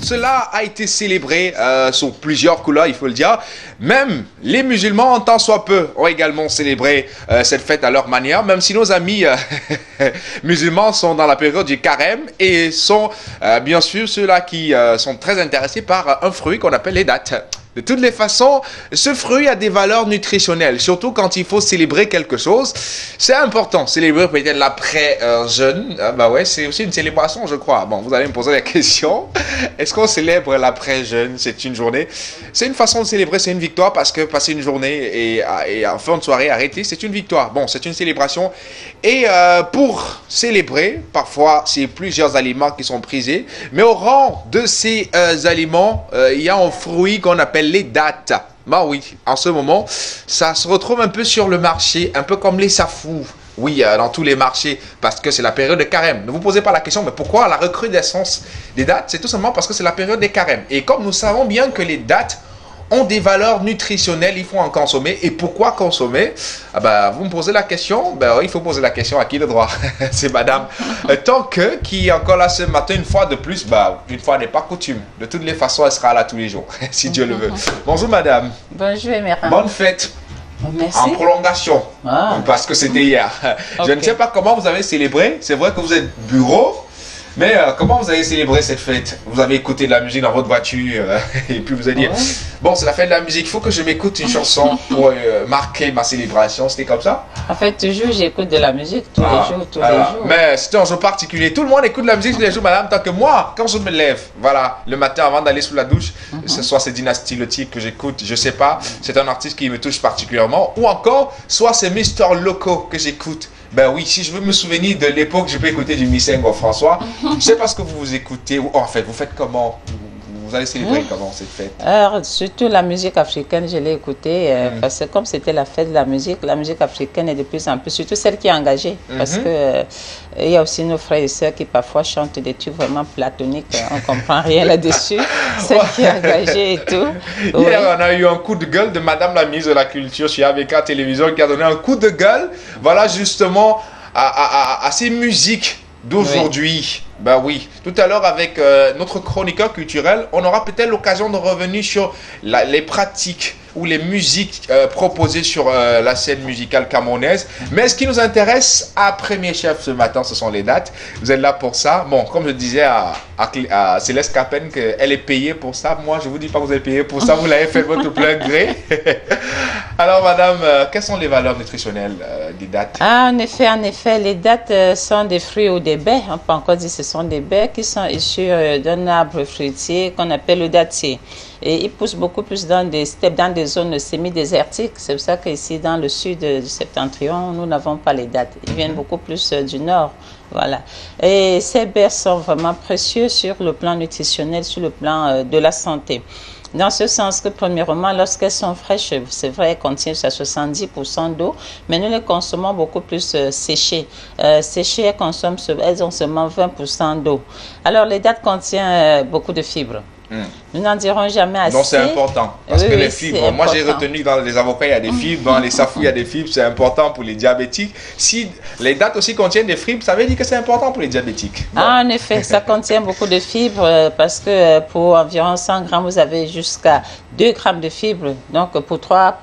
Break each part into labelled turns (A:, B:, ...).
A: cela a été célébré sur plusieurs couleurs, il faut le dire. Même les musulmans, en tant soit peu, ont également célébré cette fête à leur manière, même si nos amis musulmans sont dans la période du carême et sont bien sûr ceux-là qui sont très intéressés par un fruit qu'on appelle les dattes. De toutes les façons, ce fruit a des valeurs nutritionnelles, surtout quand il faut célébrer quelque chose. C'est important, célébrer peut-être l'après-jeûne. Bah ouais, c'est aussi une célébration, je crois. Bon, vous allez me poser la question. Est-ce qu'on célèbre l'après-jeûne? C'est une journée. C'est une façon de célébrer, c'est une victoire parce que passer une journée et en fin de soirée arrêter, c'est une victoire. Bon, c'est une célébration. Et pour célébrer, parfois, c'est plusieurs aliments qui sont prisés. Mais au rang de ces aliments, il y a un fruit qu'on appelle les dattes. Bah oui, en ce moment, ça se retrouve un peu sur le marché, un peu comme les safous. Oui, dans tous les marchés, parce que c'est la période de carême. Ne vous posez pas la question, mais pourquoi la recrudescence des dattes? C'est tout simplement parce que c'est la période des carèmes. Et comme nous savons bien que les dattes ont des valeurs nutritionnelles, il faut en consommer. Et pourquoi consommer? Ah bah, vous me posez la question, ben oui, il faut poser la question à qui le droit? C'est madame. Tant que, qui est encore là ce matin, une fois de plus, bah, une fois n'est pas coutume. De toutes les façons, elle sera là tous les jours, si Dieu le veut. Bonjour madame.
B: Bonjour Emeran.
A: Bonne fête.
B: Merci.
A: En prolongation, parce que c'était hier. Je ne sais pas comment vous avez célébré. C'est vrai que vous êtes bureau. Mais comment vous avez célébré cette fête? Vous avez écouté de la musique dans votre voiture et puis vous avez dit, bon, c'est la fête de la musique, il faut que je m'écoute une chanson pour marquer ma célébration. C'était comme ça?
B: En fait, toujours j'écoute de la musique tous les jours.
A: Mais c'était un jour particulier. Tout le monde écoute de la musique tous les jours, madame, tant que moi, quand je me lève, voilà, le matin avant d'aller sous la douche, ce soit c'est Dynasty Lotique que j'écoute, je sais pas, c'est un artiste qui me touche particulièrement, ou encore, soit c'est Mister Loco que j'écoute. Ben oui, si je veux me souvenir de l'époque, je peux écouter du Missengo François. Je sais pas ce que vous écoutez, ou en fait, vous faites comment? Vous allez célébrer comment cette fête?
B: Alors, surtout la musique africaine, je l'ai écoutée parce que comme c'était la fête de la musique africaine est de plus en plus, surtout celle qui est engagée. Parce que il y a aussi nos frères et sœurs qui parfois chantent des trucs vraiment platoniques, on ne comprend rien là-dessus. Celle qui est engagée et tout.
A: Hier, on a eu un coup de gueule de Madame la ministre de la Culture chez AVK Télévision qui a donné un coup de gueule, voilà, justement, à ces musiques d'aujourd'hui. Ben oui, tout à l'heure avec notre chroniqueur culturel, on aura peut-être l'occasion de revenir sur les pratiques ou les musiques proposées sur la scène musicale camerounaise. Mais ce qui nous intéresse à Premier Chef ce matin, ce sont les dates. Vous êtes là pour ça. Bon, comme je disais à Céleste Capen qu'elle est payée pour ça. Moi, je ne vous dis pas que vous êtes payée pour ça. Vous l'avez fait de votre plein gré. Alors, madame, quelles sont les valeurs nutritionnelles des dates?
B: En effet, les dates sont des fruits ou des baies. On peut encore dire que ce sont des baies qui sont issues d'un arbre fruitier qu'on appelle le dattier. Et ils poussent beaucoup plus dans des steppes, dans des zones semi-désertiques. C'est pour ça qu'ici, dans le sud du septentrion, nous n'avons pas les dattes. Ils viennent beaucoup plus du nord. Voilà. Et ces baies sont vraiment précieuses sur le plan nutritionnel, sur le plan de la santé. Dans ce sens que, premièrement, lorsqu'elles sont fraîches, c'est vrai, elles contiennent jusqu'à 70% d'eau, mais nous les consommons beaucoup plus séchées. Séchées, elles ont seulement 20% d'eau. Alors, les dattes contiennent beaucoup de fibres. Nous n'en dirons jamais assez.
A: Donc c'est important. Parce que les fibres, moi j'ai retenu dans les avocats, il y a des fibres, dans les safous, il y a des fibres, c'est important pour les diabétiques. Si les dattes aussi contiennent des fibres, ça veut dire que c'est important pour les diabétiques. Bon.
B: En effet, ça contient beaucoup de fibres parce que pour environ 100 grammes, vous avez jusqu'à 2 grammes de fibres. Donc pour 3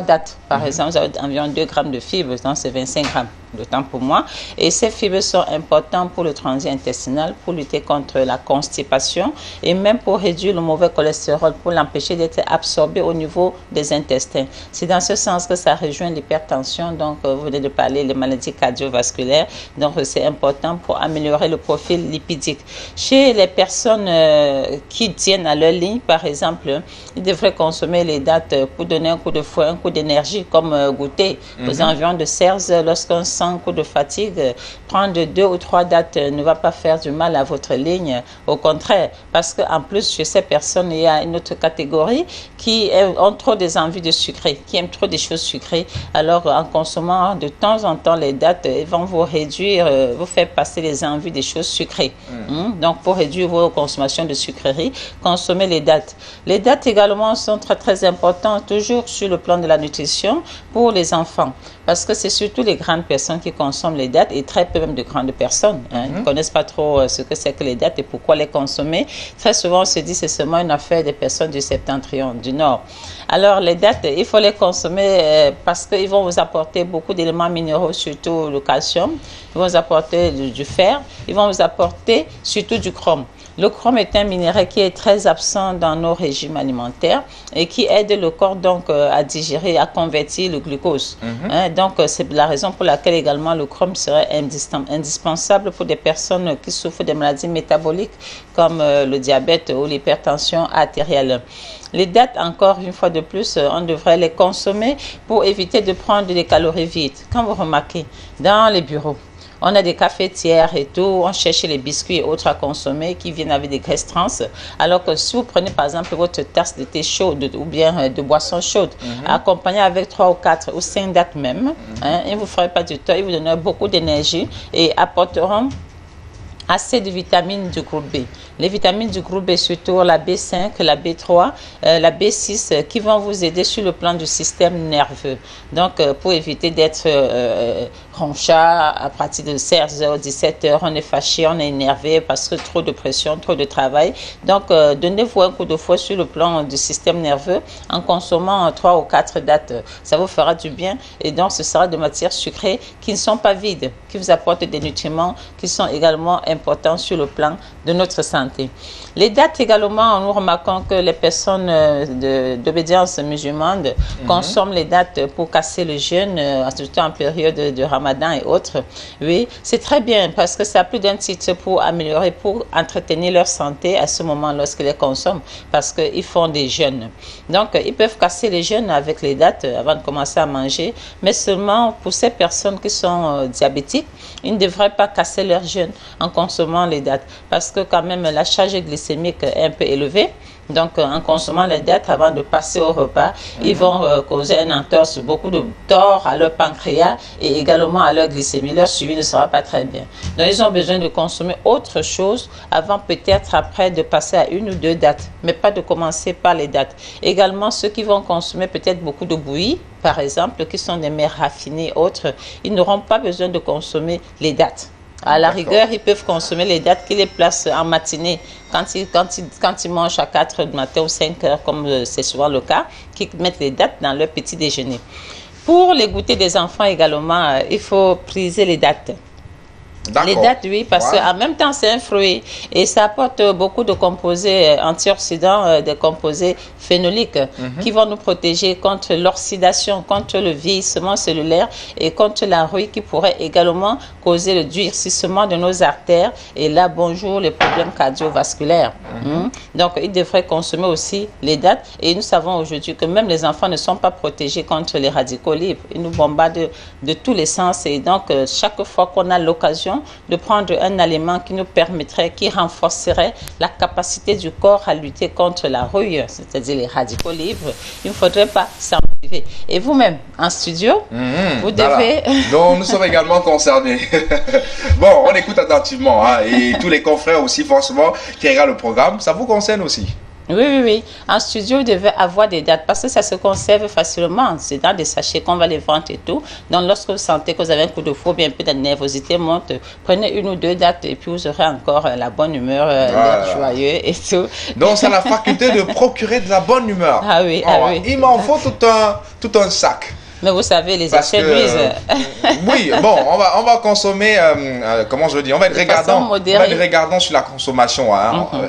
B: dattes, par exemple, vous avez environ 2 grammes de fibres, donc c'est 25 grammes. D'autant pour moi. Et ces fibres sont importantes pour le transit intestinal, pour lutter contre la constipation et même pour réduire le mauvais cholestérol, pour l'empêcher d'être absorbé au niveau des intestins. C'est dans ce sens que ça rejoint l'hypertension. Donc, vous venez de parler des maladies cardiovasculaires. Donc, c'est important pour améliorer le profil lipidique. Chez les personnes qui tiennent à leur ligne, par exemple, ils devraient consommer les dattes pour donner un coup de fouet, un coup d'énergie, comme goûter aux environs de 16 heures lorsqu'on sent un coup de fatigue. Prendre 2 ou 3 dattes ne va pas faire du mal à votre ligne. Au contraire, parce qu'en plus, chez ces personnes, personnes. Il y a une autre catégorie qui ont trop des envies de sucré, qui aiment trop des choses sucrées. Alors, en consommant de temps en temps les dattes, ils vont vous réduire, vous faire passer les envies des choses sucrées. Donc, pour réduire vos consommations de sucreries, consommez les dattes. Les dattes également sont très, très importantes, toujours sur le plan de la nutrition pour les enfants. Parce que c'est surtout les grandes personnes qui consomment les dattes et très peu même de grandes personnes. Ils ne connaissent pas trop ce que c'est que les dattes et pourquoi les consommer. Très souvent, on se dit que c'est seulement une affaire des personnes du septentrion, du nord. Alors, les dattes, il faut les consommer parce qu'ils vont vous apporter beaucoup d'éléments minéraux, surtout le calcium. Ils vont vous apporter du fer. Ils vont vous apporter surtout du chrome. Le chrome est un minéral qui est très absent dans nos régimes alimentaires et qui aide le corps donc à digérer, à convertir le glucose. Donc, c'est la raison pour laquelle également le chrome serait indispensable pour des personnes qui souffrent de maladies métaboliques comme le diabète ou l'hypertension artérielle. Les dattes, encore une fois de plus, on devrait les consommer pour éviter de prendre des calories vides. Quand vous remarquez, dans les bureaux, on a des cafetières et tout, on cherche les biscuits et autres à consommer qui viennent avec des graisses trans. Alors que si vous prenez par exemple votre tasse de thé chaude ou bien de boisson chaude, accompagnée avec 3 ou 4 ou 5 dattes même, ils ne vous feront pas du tort, ils vous donneront beaucoup d'énergie et apporteront assez de vitamines du groupe B. Les vitamines du groupe B, surtout la B5, la B3, la B6, qui vont vous aider sur le plan du système nerveux. Donc, pour éviter d'être ronchard à partir de 16h, 17h, on est fâché, on est énervé parce que trop de pression, trop de travail. Donc, donnez-vous un coup de fouet sur le plan du système nerveux en consommant 3 ou 4 dattes. Ça vous fera du bien et donc ce sera de matières sucrées qui ne sont pas vides, qui vous apportent des nutriments qui sont également importants sur le plan de notre santé. Les dattes également, nous remarquons que les personnes d'obédience musulmane consomment les dattes pour casser le jeûne, surtout en période de Ramadan et autres. Oui, c'est très bien parce que ça a plus d'un titre pour améliorer, pour entretenir leur santé à ce moment lorsqu'ils les consomment parce qu'ils font des jeûnes. Donc, ils peuvent casser les jeûnes avec les dattes avant de commencer à manger, mais seulement pour ces personnes qui sont diabétiques, ils ne devraient pas casser leur jeûne en consommant les dattes parce que quand même la charge glycémique est un peu élevée. Donc, en consommant les dattes avant de passer au repas, ils vont causer une entorse, beaucoup de tort à leur pancréas et également à leur glycémie. Leur suivi ne sera pas très bien. Donc, ils ont besoin de consommer autre chose avant peut-être après de passer à 1 ou 2 dattes, mais pas de commencer par les dattes. Également, ceux qui vont consommer peut-être beaucoup de bouillie, par exemple, qui sont des mets raffinés autres, ils n'auront pas besoin de consommer les dattes. À la rigueur, ils peuvent consommer les dattes qui les placent en matinée, quand ils mangent à 4 du matin ou 5 heures, comme c'est souvent le cas, qui mettent les dattes dans leur petit déjeuner. Pour les goûters des enfants également, il faut priser les dattes. Les dattes, oui, parce qu'en même temps, c'est un fruit et ça apporte beaucoup de composés antioxydants, des composés phénoliques qui vont nous protéger contre l'oxydation, contre le vieillissement cellulaire et contre la rouille qui pourrait également causer le durcissement de nos artères et là, bonjour, les problèmes cardiovasculaires. Donc, ils devraient consommer aussi les dattes et nous savons aujourd'hui que même les enfants ne sont pas protégés contre les radicaux libres. Ils nous bombardent de tous les sens et donc, chaque fois qu'on a l'occasion de prendre un aliment qui nous permettrait, qui renforcerait la capacité du corps à lutter contre la rouille, c'est-à-dire les radicaux libres, il ne faudrait pas s'en priver. Et vous-même, en studio, vous devez...
A: Donc, nous sommes également concernés. Bon, on écoute attentivement et tous les confrères aussi, forcément, qui regardent le programme, ça vous concerne aussi.
B: Oui. En studio, vous devez avoir des dattes parce que ça se conserve facilement. C'est dans des sachets qu'on va les vendre et tout. Donc, lorsque vous sentez que vous avez un coup de phobie, un peu de nervosité monte, prenez 1 ou 2 dattes et puis vous aurez encore la bonne humeur, l'air joyeux et tout.
A: Donc, c'est la faculté de procurer de la bonne humeur.
B: Ah oui.
A: Il m'en faut tout un sac.
B: Mais vous savez, les effets nuisent.
A: Oui, bon, on va consommer, comment je veux dire, on va être regardant sur la consommation.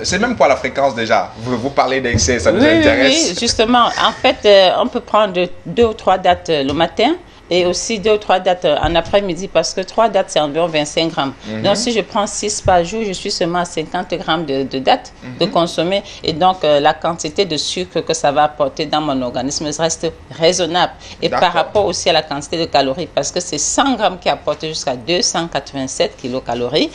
A: C'est même quoi la fréquence déjà? Vous parlez d'excès, ça nous intéresse.
B: Oui, justement. En fait, on peut prendre 2 ou 3 dattes le matin et aussi 2 ou 3 dates en après-midi parce que 3 dates, c'est environ 25 grammes. Donc, si je prends 6 par jour, je suis seulement à 50 grammes de dates de consommer. Et donc, la quantité de sucre que ça va apporter dans mon organisme reste raisonnable. Et par rapport aussi à la quantité de calories, parce que c'est 100 grammes qui apportent jusqu'à 287 kilocalories,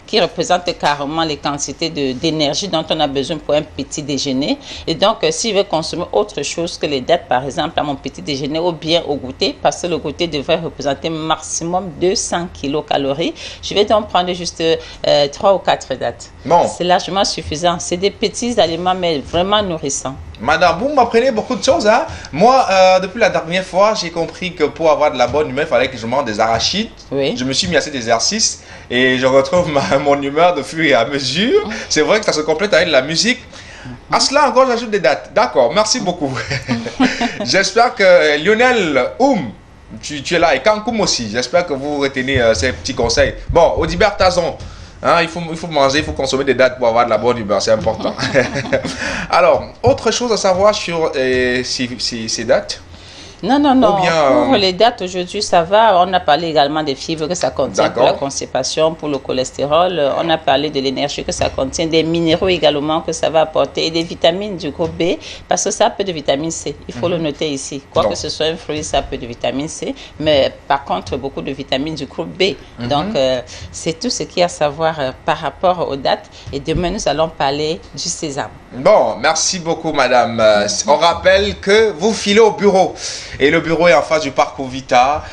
B: qui représentent carrément les quantités d'énergie dont on a besoin pour un petit déjeuner. Et donc, si je veux consommer autre chose que les dates, par exemple, à mon petit déjeuner ou bien au goûter, parce que le goûter devrait représenter maximum 200 kilocalories, je vais donc prendre juste 3 ou 4 dates.
A: Bon.
B: C'est largement suffisant. C'est des petits aliments, mais vraiment nourrissants.
A: Madame, vous m'apprenez beaucoup de choses. Hein? Moi, depuis la dernière fois, j'ai compris que pour avoir de la bonne humeur, il fallait que je mange des arachides.
B: Oui.
A: Je me suis mis à cet exercice et je retrouve mon humeur de fur et à mesure. C'est vrai que ça se complète avec la musique. À cela encore, j'ajoute des dates. D'accord, merci beaucoup. J'espère que Lionel tu es là, et Kankoum aussi. J'espère que vous retenez ces petits conseils. Bon, Audibert Tazon. Hein, il faut manger, il faut consommer des dates pour avoir de la bonne humeur, c'est important. Alors, autre chose à savoir sur ces dates?
B: Non. Pour les dates, aujourd'hui, ça va. On a parlé également des fibres que ça contient pour la constipation, pour le cholestérol. On a parlé de l'énergie que ça contient, des minéraux également que ça va apporter et des vitamines du groupe B, parce que ça a peu de vitamine C. Il faut le noter ici. Quoi que ce soit un fruit, ça a peu de vitamine C, mais par contre, beaucoup de vitamines du groupe B. Donc, c'est tout ce qu'il y a à savoir par rapport aux dates. Et demain, nous allons parler du sésame.
A: Bon, merci beaucoup, madame. On rappelle que vous filez au bureau. Et le bureau est en face du parcours Vita.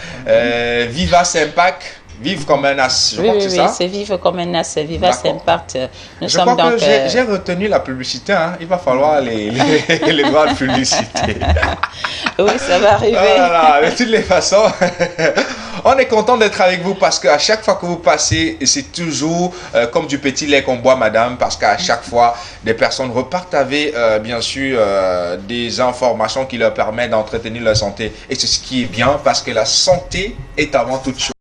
A: Viva Saint-Pac, vive comme un as. Je crois que c'est ça.
B: Oui, c'est vive comme un as. Viva Saint-Pac.
A: Je crois que j'ai retenu la publicité. Hein. Il va falloir les droits de publicité.
B: Oui, ça va arriver.
A: Voilà, de toutes les façons, on est content d'être avec vous parce qu'à chaque fois que vous passez, c'est toujours comme du petit lait qu'on boit, madame, parce qu'à chaque fois, des personnes repartent avec, bien sûr, des informations qui leur permettent d'entretenir leur santé. Et c'est ce qui est bien parce que la santé est avant toute chose.